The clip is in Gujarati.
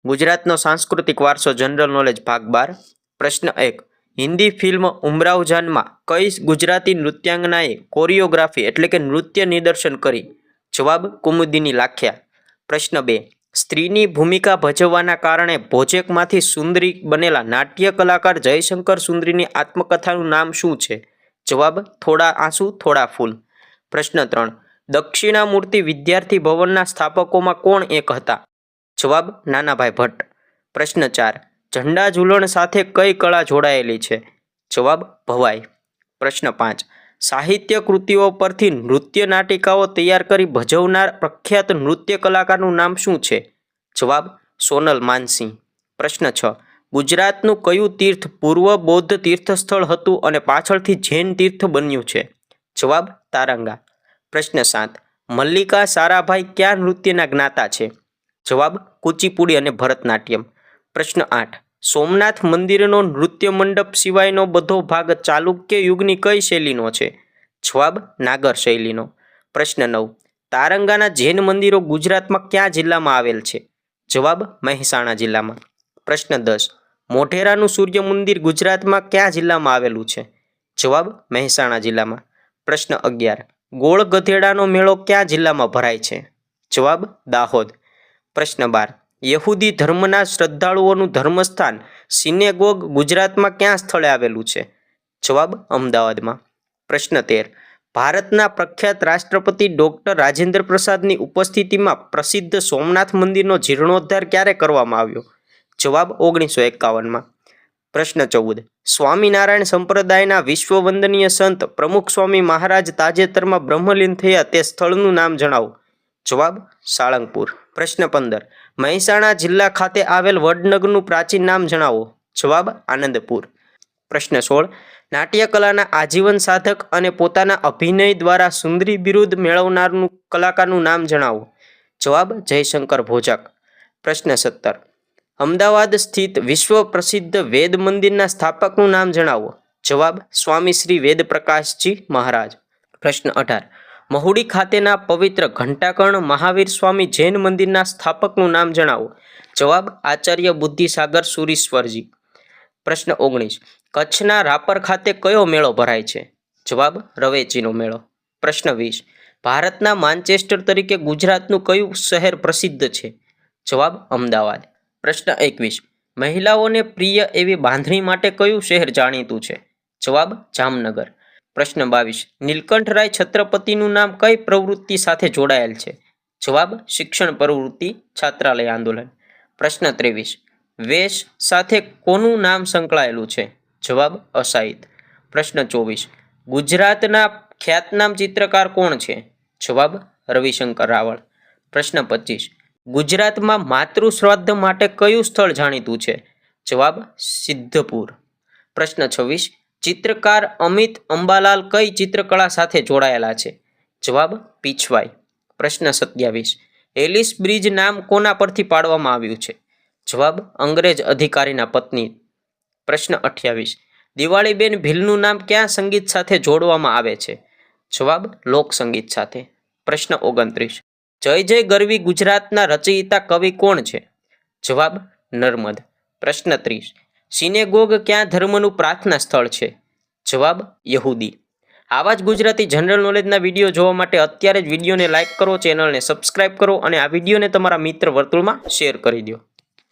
ગુજરાતનો સાંસ્કૃતિક વારસો જનરલ નોલેજ ભાગ 12 પ્રશ્ન 1 હિન્દી ફિલ્મ ઉમરાવ જાનમાં કઈ ગુજરાતી નૃત્યાંગનાએ કોરિયોગ્રાફી એટલે કે નૃત્ય નિદર્શન કરી? જવાબ કુમુદિની લાખ્યા. પ્રશ્ન 2 સ્ત્રીની ભૂમિકા ભજવવાના કારણે ભોજેકમાંથી સુંદરી બનેલા નાટ્ય કલાકાર જયશંકર સુંદરીની આત્મકથાનું નામ શું છે? જવાબ થોડા આંસુ થોડા ફૂલ. પ્રશ્ન 3 દક્ષિણામૂર્તિ વિદ્યાર્થી ભવનના સ્થાપકોમાં કોણ એક હતા? જવાબ નાનાભાઈ ભટ્ટ. પ્રશ્ન 4 ઝંડા ઝૂલણ સાથે કઈ કળા જોડાયેલી છે? જવાબ ભવાઈ. પ્રશ્ન 5 સાહિત્ય કૃતિઓ પરથી નૃત્ય નાટિકાઓ તૈયાર કરી ભજવનાર પ્રખ્યાત નૃત્ય કલાકારનું નામ શું છે? જવાબ સોનલ માનસિંહ. પ્રશ્ન 6 ગુજરાતનું કયું તીર્થ પૂર્વ બૌદ્ધ તીર્થસ્થળ હતું અને પાછળથી જૈન તીર્થ બન્યું છે? જવાબ તારંગા. પ્રશ્ન 7 મલ્લિકા સારાભાઈ કયા નૃત્યના જ્ઞાતા છે? જવાબ કુચીપુડી અને ભરતનાટ્યમ. પ્રશ્ન 8 સોમનાથ મંદિરનો નૃત્ય મંડપ સિવાયનો બધો ભાગ ચાલુક્ય યુગની કઈ શૈલીનો છે? જવાબ નાગર શૈલીનો. પ્રશ્ન 9 તારંગાના જૈન મંદિરો ગુજરાતમાં કયા જિલ્લામાં આવેલ છે? જવાબ મહેસાણા જિલ્લામાં. પ્રશ્ન 10 મોઢેરાનું સૂર્ય મંદિર ગુજરાતમાં કયા જિલ્લામાં આવેલું છે? જવાબ મહેસાણા જિલ્લામાં. પ્રશ્ન 11 ગોળ ગધેડાનો મેળો કયા જિલ્લામાં ભરાય છે? જવાબ દાહોદ. પ્રશ્ન 12 યહૂદી ધર્મના શ્રદ્ધાળુઓનું ધર્મસ્થાન સિનેગોગ ગુજરાતમાં કયા સ્થળે આવેલું છે? જવાબ અમદાવાદમાં. પ્રશ્ન 13 ભારતના પ્રખ્યાત રાષ્ટ્રપતિ ડૉક્ટર રાજેન્દ્ર પ્રસાદની ઉપસ્થિતિમાં પ્રસિદ્ધ સોમનાથ મંદિરનો જીર્ણોદ્ધાર ક્યારે કરવામાં આવ્યો? જવાબ 1951માં. પ્રશ્ન 14 સ્વામિનારાયણ સંપ્રદાયના વિશ્વવંદનીય સંત પ્રમુખ સ્વામી મહારાજ તાજેતરમાં બ્રહ્મલીન થયા તે સ્થળનું નામ જણાવો. જવાબ સાળંગપુર. પ્રશ્ન 15 મહેસાણા જિલ્લા ખાતે આવેલ વડનગરનું પ્રાચીન નામ જણાવો. જવાબ આનંદપુર. પ્રશ્ન 16 નાટ્યકલાના આજીવન સાધક અને પોતાના અભિનય દ્વારા સુંદરી બિરુદ મેળવનારનું કલાકારનું નામ જણાવો. જવાબ જયશંકર ભોજાક. પ્રશ્ન 17 અમદાવાદ સ્થિત વિશ્વ પ્રસિદ્ધ વેદ મંદિરના સ્થાપકનું નામ જણાવો. જવાબ સ્વામી શ્રી વેદપ્રકાશજી મહારાજ. પ્રશ્ન 18 મહુડી ખાતેના પવિત્ર ઘંટાકર્ણ મહાવીર સ્વામી જૈન મંદિરના સ્થાપકનું નામ જણાવો. જવાબ આચાર્ય બુદ્ધિસાગર સુરીશ્વરજી. પ્રશ્ન 19 કચ્છના રાપર ખાતે કયો મેળો ભરાય છે? જવાબ રવેચીનો મેળો. પ્રશ્ન 20 ભારતના માન્ચેસ્ટર તરીકે ગુજરાતનું કયું શહેર પ્રસિદ્ધ છે? જવાબ અમદાવાદ. પ્રશ્ન 21 મહિલાઓને પ્રિય એવી બાંધણી માટે કયું શહેર જાણીતું છે? જવાબ જામનગર. પ્રશ્ન 22 નીલકંઠરાય છત્રપતિનું નામ કઈ પ્રવૃત્તિ સાથે જોડાયેલ છે? જવાબ શિક્ષણ પ્રવૃત્તિ છાત્રાલય આંદોલન. પ્રશ્ન 23 વેશ સાથે કોનું નામ સંકળાયેલું છે? જવાબ અસાહિત. પ્રશ્ન 24 ગુજરાતના ખ્યાતનામ ચિત્રકાર કોણ છે? જવાબ રવિશંકર રાવળ. પ્રશ્ન 25 ગુજરાતમાં માતૃ શ્રાદ્ધ માટે કયું સ્થળ જાણીતું છે? જવાબ સિદ્ધપુર. પ્રશ્ન 26 ચિત્રકાર અમિત અંબાલાલ કઈ ચિત્રકળા સાથે જોડાયેલા છે? જવાબ પીછવાઈ. પ્રશ્ન 27 એલિસ બ્રિજ નામ કોના પરથી પાડવામાં આવ્યું છે? જવાબ અંગ્રેજ અધિકારીના પત્ની. પ્રશ્ન 28 દિવાળીબેન ભીલનું નામ કયા સંગીત સાથે જોડવામાં આવે છે? જવાબ લોકસંગીત સાથે. પ્રશ્ન 29 જય જય ગરવી ગુજરાતના રચયિતા કવિ કોણ છે? જવાબ નર્મદ. પ્રશ્ન 30 સિનેગોગ કયા ધર્મનું પ્રાર્થના સ્થળ છે? જવાબ યહૂદી. આવા જ ગુજરાતી જનરલ નોલેજના વિડીયો જોવા માટે અત્યારે જ વિડીયોને લાઇક કરો, ચેનલને સબસ્ક્રાઇબ કરો અને આ વિડીયોને તમારા મિત્ર વર્તુળમાં શેર કરી દો.